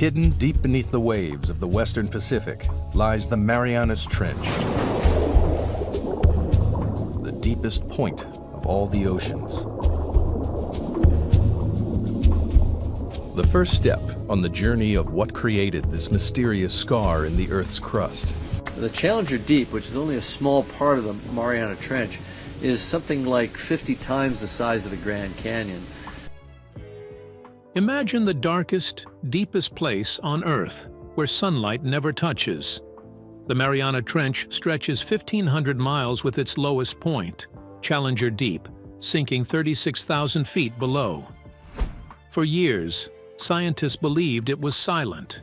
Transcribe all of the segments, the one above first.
Hidden deep beneath the waves of the Western Pacific lies the Mariana Trench, the deepest point of all the oceans. The first step on the journey of what created this mysterious scar in the Earth's crust. The Challenger Deep, which is only a small part of the Mariana Trench, is something like 50 times the size of the Grand Canyon. Imagine the darkest, deepest place on Earth, where sunlight never touches. The Mariana Trench stretches 1,500 miles with its lowest point, Challenger Deep, sinking 36,000 feet below. For years, scientists believed it was silent.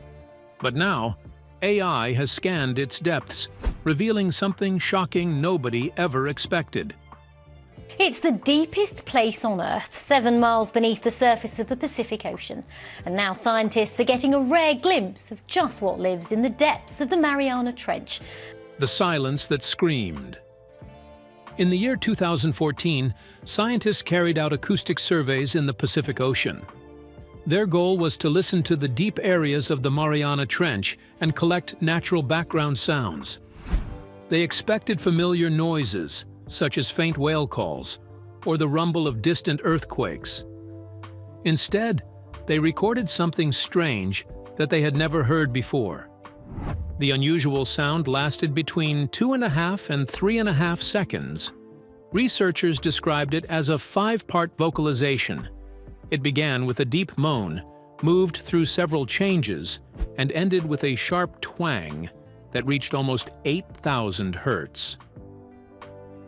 But now, AI has scanned its depths, revealing something shocking nobody ever expected. It's the deepest place on Earth, 7 miles beneath the surface of the Pacific Ocean. And now scientists are getting a rare glimpse of just what lives in the depths of the Mariana Trench. The silence that screamed. In the year 2014, scientists carried out acoustic surveys in the Pacific Ocean. Their goal was to listen to the deep areas of the Mariana Trench and collect natural background sounds. They expected familiar noises, such as faint whale calls or the rumble of distant earthquakes. Instead, they recorded something strange that they had never heard before. The unusual sound lasted between 2.5 and 3.5 seconds. Researchers described it as a 5-part vocalization. It began with a deep moan, moved through several changes, and ended with a sharp twang that reached almost 8,000 hertz.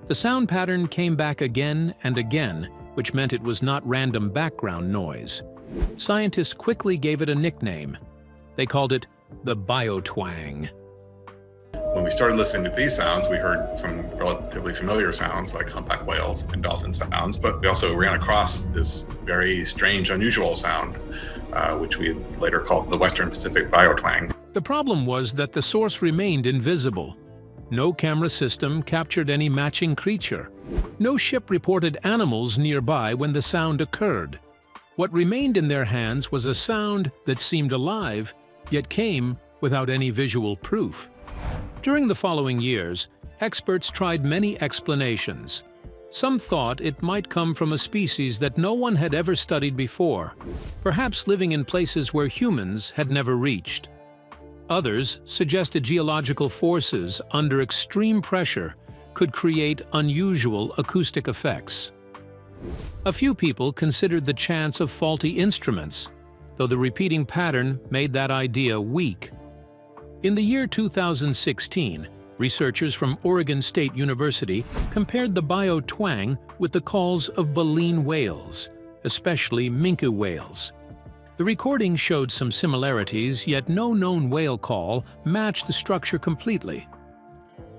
The sound pattern came back again and again, which meant it was not random background noise. Scientists quickly gave it a nickname. They called it the biotwang. When we started listening to these sounds, we heard some relatively familiar sounds like humpback whales and dolphin sounds, but we also ran across this very strange, unusual sound, which we later called the Western Pacific biotwang. The problem was that the source remained invisible. No camera system captured any matching creature. No ship reported animals nearby when the sound occurred. What remained in their hands was a sound that seemed alive, yet came without any visual proof. During the following years, experts tried many explanations. Some thought it might come from a species that no one had ever studied before, perhaps living in places where humans had never reached. Others suggested geological forces under extreme pressure could create unusual acoustic effects. A few people considered the chance of faulty instruments, though the repeating pattern made that idea weak. In the year 2016, researchers from Oregon State University compared the biotwang with the calls of baleen whales, especially minke whales. The recording showed some similarities, yet no known whale call matched the structure completely.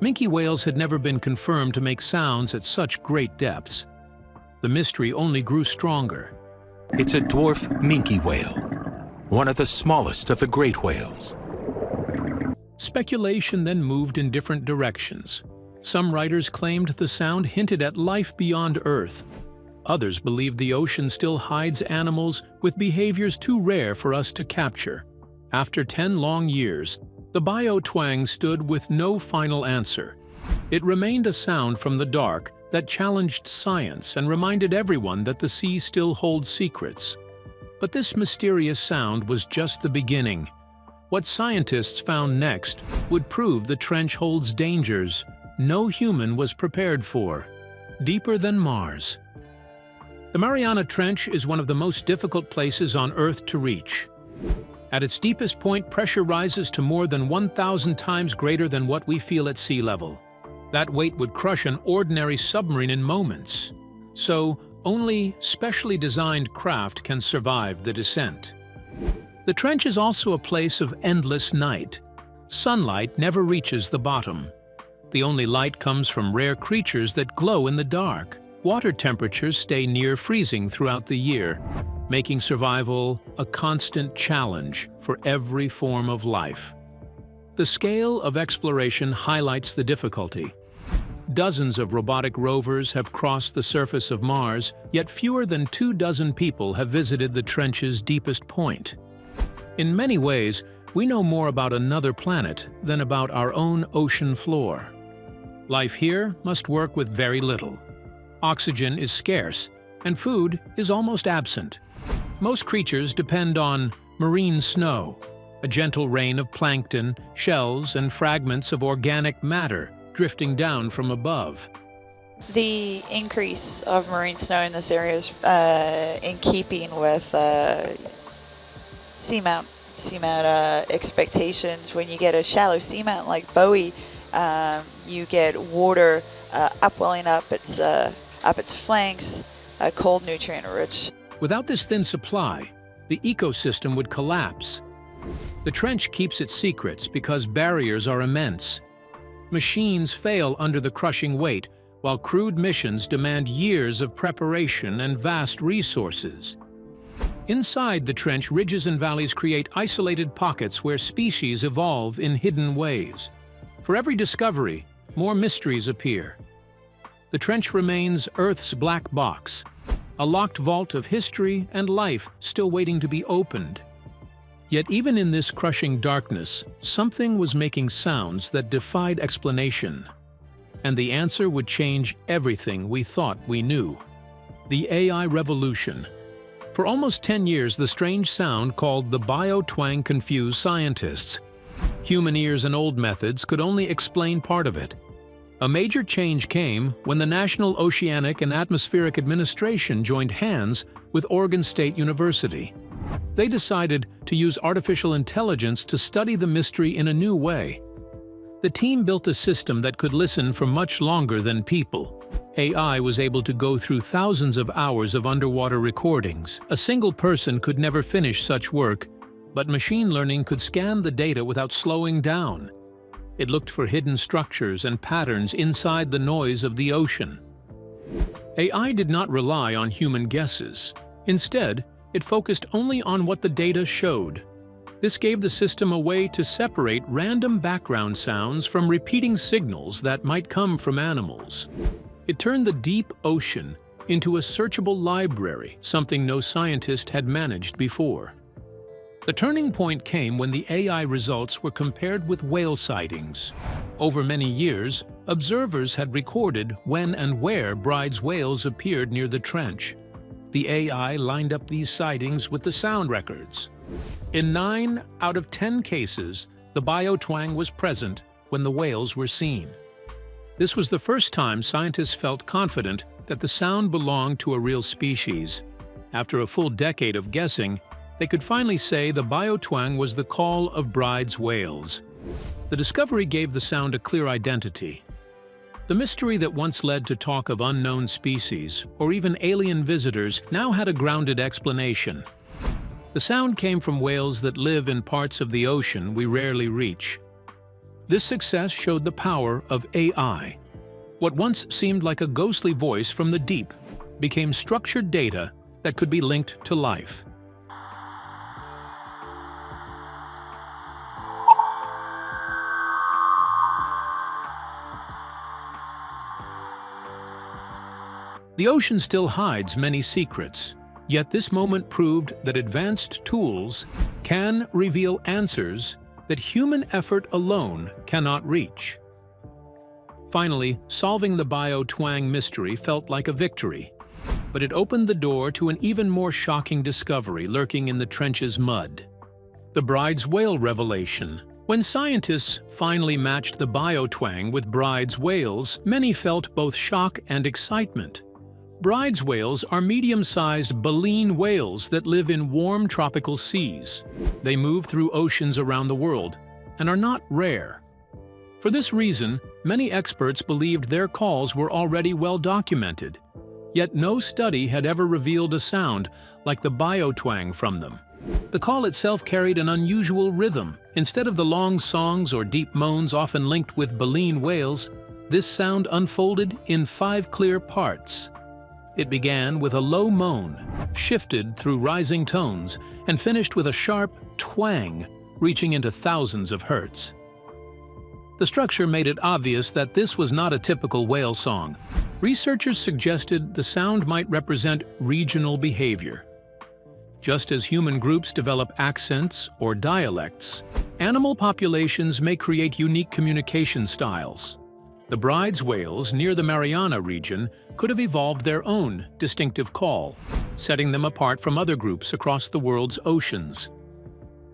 Minke whales had never been confirmed to make sounds at such great depths. The mystery only grew stronger. It's a dwarf minke whale, one of the smallest of the great whales. Speculation then moved in different directions. Some writers claimed the sound hinted at life beyond Earth. Others believed the ocean still hides animals with behaviors too rare for us to capture. After 10 long years, the biotwang stood with no final answer. It remained a sound from the dark that challenged science and reminded everyone that the sea still holds secrets. But this mysterious sound was just the beginning. What scientists found next would prove the trench holds dangers no human was prepared for, deeper than Mars. The Mariana Trench is one of the most difficult places on Earth to reach. At its deepest point, pressure rises to more than 1,000 times greater than what we feel at sea level. That weight would crush an ordinary submarine in moments. So, only specially designed craft can survive the descent. The trench is also a place of endless night. Sunlight never reaches the bottom. The only light comes from rare creatures that glow in the dark. Water temperatures stay near freezing throughout the year, making survival a constant challenge for every form of life. The scale of exploration highlights the difficulty. Dozens of robotic rovers have crossed the surface of Mars, yet fewer than 24 people have visited the trench's deepest point. In many ways, we know more about another planet than about our own ocean floor. Life here must work with very little. Oxygen is scarce, and food is almost absent. Most creatures depend on marine snow, a gentle rain of plankton, shells, and fragments of organic matter drifting down from above. The increase of marine snow in this area is in keeping with seamount expectations. When you get a shallow seamount like Bowie, you get water upwelling up its flanks, cold, nutrient-rich. Without this thin supply, the ecosystem would collapse. The trench keeps its secrets because barriers are immense. Machines fail under the crushing weight, while crewed missions demand years of preparation and vast resources. Inside the trench, ridges and valleys create isolated pockets where species evolve in hidden ways. For every discovery, more mysteries appear. The trench remains Earth's black box, a locked vault of history and life still waiting to be opened. Yet even in this crushing darkness, something was making sounds that defied explanation. And the answer would change everything we thought we knew. The AI revolution. For almost 10 years, the strange sound called the biotwang confused scientists. Human ears and old methods could only explain part of it. A major change came when the National Oceanic and Atmospheric Administration joined hands with Oregon State University. They decided to use artificial intelligence to study the mystery in a new way. The team built a system that could listen for much longer than people. AI was able to go through thousands of hours of underwater recordings. A single person could never finish such work, but machine learning could scan the data without slowing down. It looked for hidden structures and patterns inside the noise of the ocean. AI did not rely on human guesses. Instead, it focused only on what the data showed. This gave the system a way to separate random background sounds from repeating signals that might come from animals. It turned the deep ocean into a searchable library, something no scientist had managed before. The turning point came when the AI results were compared with whale sightings. Over many years, observers had recorded when and where Bride's whales appeared near the trench. The AI lined up these sightings with the sound records. In 9 out of 10 cases, the biotwang was present when the whales were seen. This was the first time scientists felt confident that the sound belonged to a real species. After a full decade of guessing, they could finally say the biotwang was the call of Bride's whales. The discovery gave the sound a clear identity. The mystery that once led to talk of unknown species or even alien visitors now had a grounded explanation. The sound came from whales that live in parts of the ocean we rarely reach. This success showed the power of AI. What once seemed like a ghostly voice from the deep became structured data that could be linked to life. The ocean still hides many secrets, yet this moment proved that advanced tools can reveal answers that human effort alone cannot reach. Finally, solving the biotwang mystery felt like a victory, but it opened the door to an even more shocking discovery lurking in the trench's mud. The Bride's whale revelation. When scientists finally matched the biotwang with Bride's whales, many felt both shock and excitement. Bride's whales are medium-sized baleen whales that live in warm tropical seas. They move through oceans around the world and are not rare. For this reason, many experts believed their calls were already well documented. Yet no study had ever revealed a sound like the biotwang from them. The call itself carried an unusual rhythm. Instead of the long songs or deep moans often linked with baleen whales, this sound unfolded in 5 clear parts. It began with a low moan, shifted through rising tones, and finished with a sharp twang, reaching into thousands of hertz. The structure made it obvious that this was not a typical whale song. Researchers suggested the sound might represent regional behavior. Just as human groups develop accents or dialects, animal populations may create unique communication styles. The bride's whales near the Mariana region could have evolved their own distinctive call, setting them apart from other groups across the world's oceans.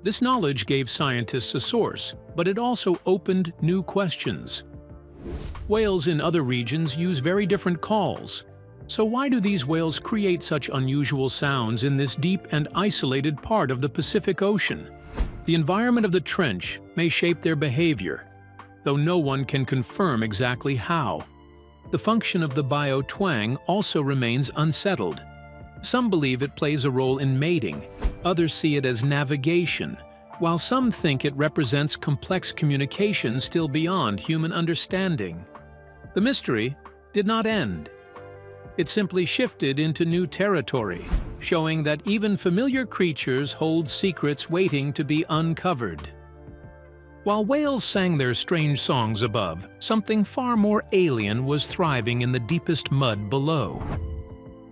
This knowledge gave scientists a source, but it also opened new questions. Whales in other regions use very different calls. So why do these whales create such unusual sounds in this deep and isolated part of the Pacific Ocean? The environment of the trench may shape their behavior, though no one can confirm exactly how. The function of the bio-twang also remains unsettled. Some believe it plays a role in mating, others see it as navigation, while some think it represents complex communication still beyond human understanding. The mystery did not end. It simply shifted into new territory, showing that even familiar creatures hold secrets waiting to be uncovered. While whales sang their strange songs above, something far more alien was thriving in the deepest mud below.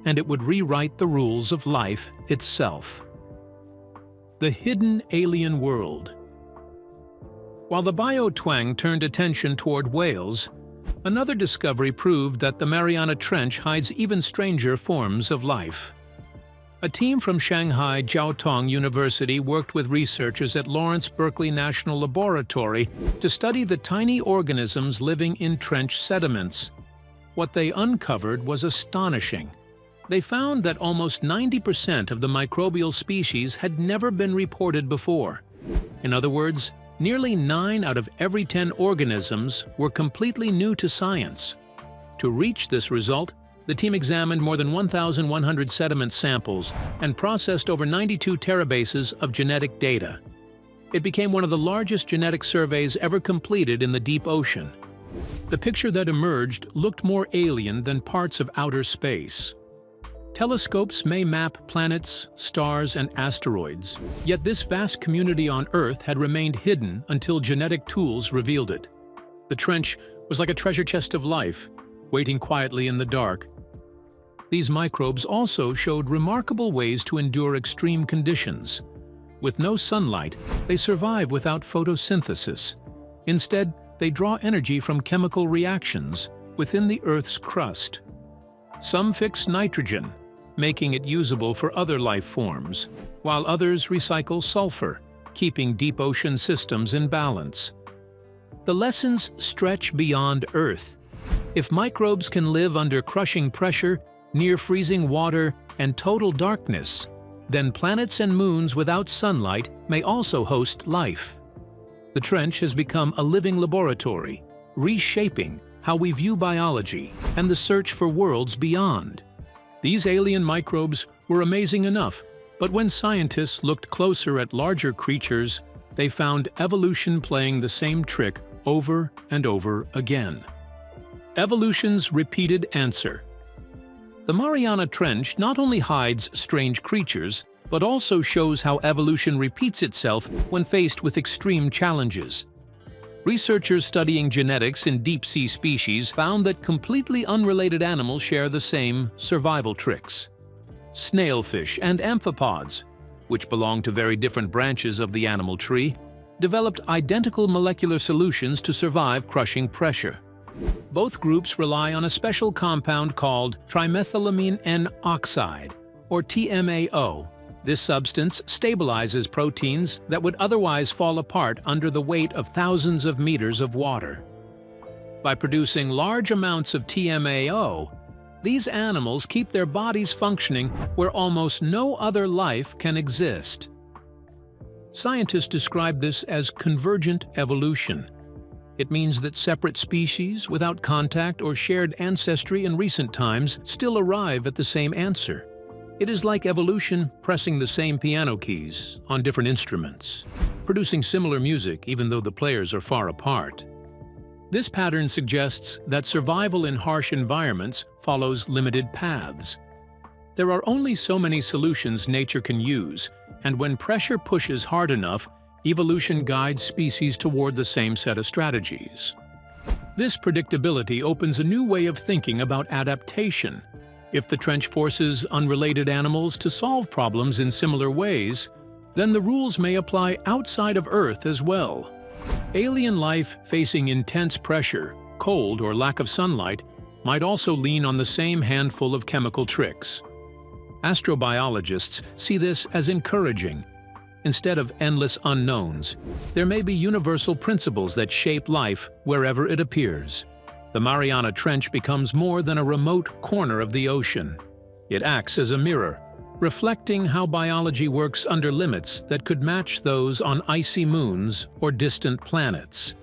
And it would rewrite the rules of life itself. The hidden alien world. While the bio-twang turned attention toward whales, another discovery proved that the Mariana Trench hides even stranger forms of life. A team from Shanghai Jiao Tong University worked with researchers at Lawrence Berkeley National Laboratory to study the tiny organisms living in trench sediments. What they uncovered was astonishing. They found that almost 90% of the microbial species had never been reported before. In other words, nearly 9 out of every 10 organisms were completely new to science. To reach this result, the team examined more than 1,100 sediment samples and processed over 92 terabases of genetic data. It became one of the largest genetic surveys ever completed in the deep ocean. The picture that emerged looked more alien than parts of outer space. Telescopes may map planets, stars, and asteroids, yet this vast community on Earth had remained hidden until genetic tools revealed it. The trench was like a treasure chest of life, waiting quietly in the dark. These microbes also showed remarkable ways to endure extreme conditions. With no sunlight, they survive without photosynthesis. Instead, they draw energy from chemical reactions within the Earth's crust. Some fix nitrogen, making it usable for other life forms, while others recycle sulfur, keeping deep ocean systems in balance. The lessons stretch beyond Earth. If microbes can live under crushing pressure, near freezing water, and total darkness, then planets and moons without sunlight may also host life. The trench has become a living laboratory, reshaping how we view biology and the search for worlds beyond. These alien microbes were amazing enough, but when scientists looked closer at larger creatures, they found evolution playing the same trick over and over again. Evolution's repeated answer. The Mariana Trench not only hides strange creatures, but also shows how evolution repeats itself when faced with extreme challenges. Researchers studying genetics in deep-sea species found that completely unrelated animals share the same survival tricks. Snailfish and amphipods, which belong to very different branches of the animal tree, developed identical molecular solutions to survive crushing pressure. Both groups rely on a special compound called trimethylamine N-oxide, or TMAO. This substance stabilizes proteins that would otherwise fall apart under the weight of thousands of meters of water. By producing large amounts of TMAO, these animals keep their bodies functioning where almost no other life can exist. Scientists describe this as convergent evolution. It means that separate species without contact or shared ancestry in recent times still arrive at the same answer. It is like evolution pressing the same piano keys on different instruments, producing similar music even though the players are far apart. This pattern suggests that survival in harsh environments follows limited paths. There are only so many solutions nature can use, and when pressure pushes hard enough, evolution guides species toward the same set of strategies. This predictability opens a new way of thinking about adaptation. If the trench forces unrelated animals to solve problems in similar ways, then the rules may apply outside of Earth as well. Alien life facing intense pressure, cold, or lack of sunlight might also lean on the same handful of chemical tricks. Astrobiologists see this as encouraging. Instead of endless unknowns, there may be universal principles that shape life wherever it appears. The Mariana Trench becomes more than a remote corner of the ocean. It acts as a mirror, reflecting how biology works under limits that could match those on icy moons or distant planets.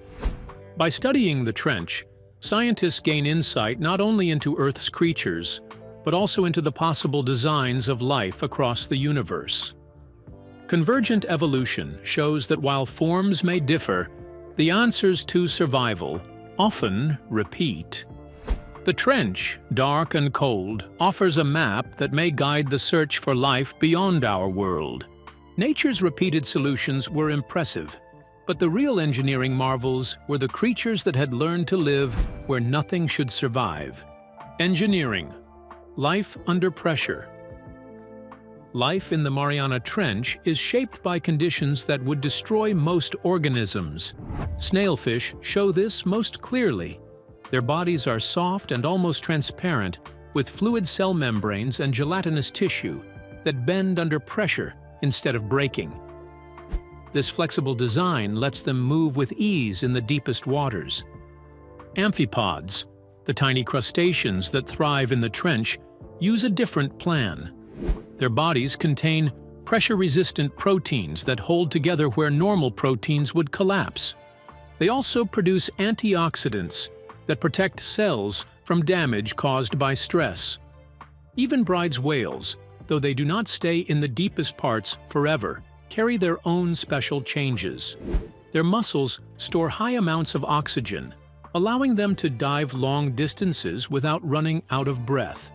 By studying the trench, scientists gain insight not only into Earth's creatures, but also into the possible designs of life across the universe. Convergent evolution shows that while forms may differ, the answers to survival often repeat. The trench, dark and cold, offers a map that may guide the search for life beyond our world. Nature's repeated solutions were impressive, but the real engineering marvels were the creatures that had learned to live where nothing should survive. Engineering. Life under pressure. Life in the Mariana Trench is shaped by conditions that would destroy most organisms. Snailfish show this most clearly. Their bodies are soft and almost transparent, with fluid cell membranes and gelatinous tissue that bend under pressure instead of breaking. This flexible design lets them move with ease in the deepest waters. Amphipods, the tiny crustaceans that thrive in the trench, use a different plan. Their bodies contain pressure-resistant proteins that hold together where normal proteins would collapse. They also produce antioxidants that protect cells from damage caused by stress. Even Bride's whales, though they do not stay in the deepest parts forever, carry their own special changes. Their muscles store high amounts of oxygen, allowing them to dive long distances without running out of breath.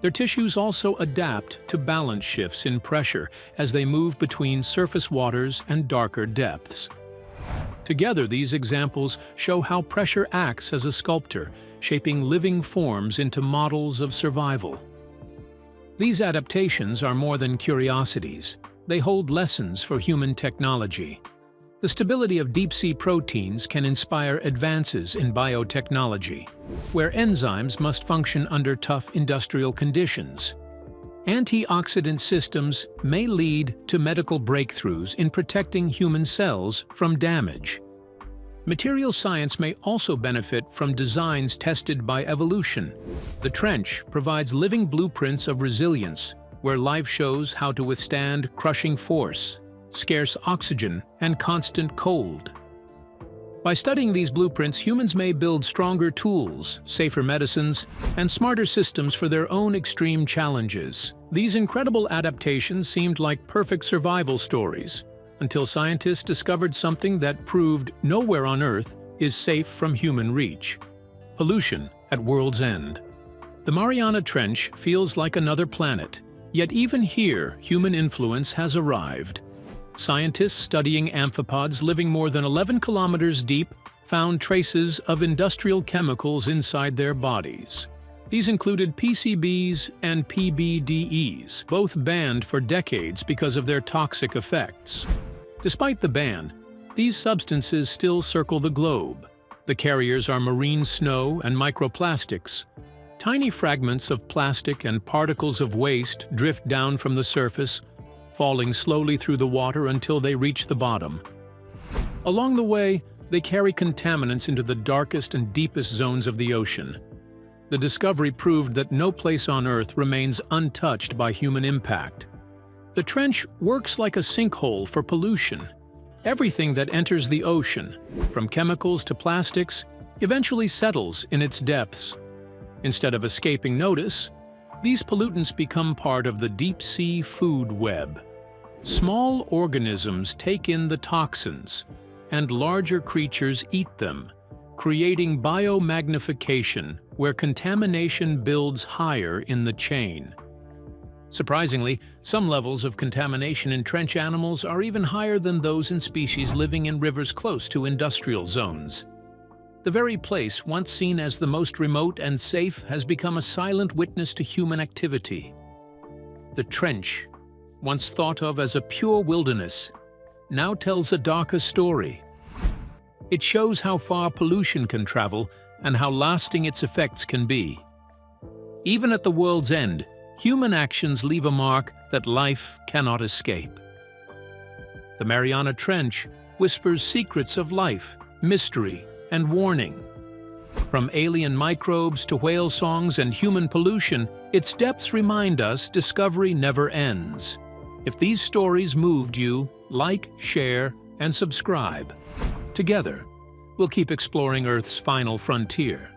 Their tissues also adapt to balance shifts in pressure as they move between surface waters and darker depths. Together, these examples show how pressure acts as a sculptor, shaping living forms into models of survival. These adaptations are more than curiosities. They hold lessons for human technology. The stability of deep-sea proteins can inspire advances in biotechnology, where enzymes must function under tough industrial conditions. Antioxidant systems may lead to medical breakthroughs in protecting human cells from damage. Material science may also benefit from designs tested by evolution. The trench provides living blueprints of resilience, where life shows how to withstand crushing force, scarce oxygen, and constant cold. By studying these blueprints, humans may build stronger tools, safer medicines, and smarter systems for their own extreme challenges. These incredible adaptations seemed like perfect survival stories, until scientists discovered something that proved nowhere on Earth is safe from human reach: pollution at world's end. The Mariana Trench feels like another planet, yet even here, human influence has arrived. Scientists studying amphipods living more than 11 kilometers deep found traces of industrial chemicals inside their bodies. These included PCBs and PBDEs, both banned for decades because of their toxic effects. Despite the ban, these substances still circle the globe. The carriers are marine snow and microplastics. Tiny fragments of plastic and particles of waste drift down from the surface, falling slowly through the water until they reach the bottom. Along the way, they carry contaminants into the darkest and deepest zones of the ocean. The discovery proved that no place on Earth remains untouched by human impact. The trench works like a sinkhole for pollution. Everything that enters the ocean, from chemicals to plastics, eventually settles in its depths. Instead of escaping notice, these pollutants become part of the deep-sea food web. Small organisms take in the toxins, and larger creatures eat them, creating biomagnification, where contamination builds higher in the chain. Surprisingly, some levels of contamination in trench animals are even higher than those in species living in rivers close to industrial zones. The very place once seen as the most remote and safe has become a silent witness to human activity. The trench, once thought of as a pure wilderness, now tells a darker story. It shows how far pollution can travel and how lasting its effects can be. Even at the world's end, human actions leave a mark that life cannot escape. The Mariana Trench whispers secrets of life, mystery, and warning. From alien microbes to whale songs and human pollution, its depths remind us discovery never ends. If these stories moved you, like, share, and subscribe. Together, we'll keep exploring Earth's final frontier.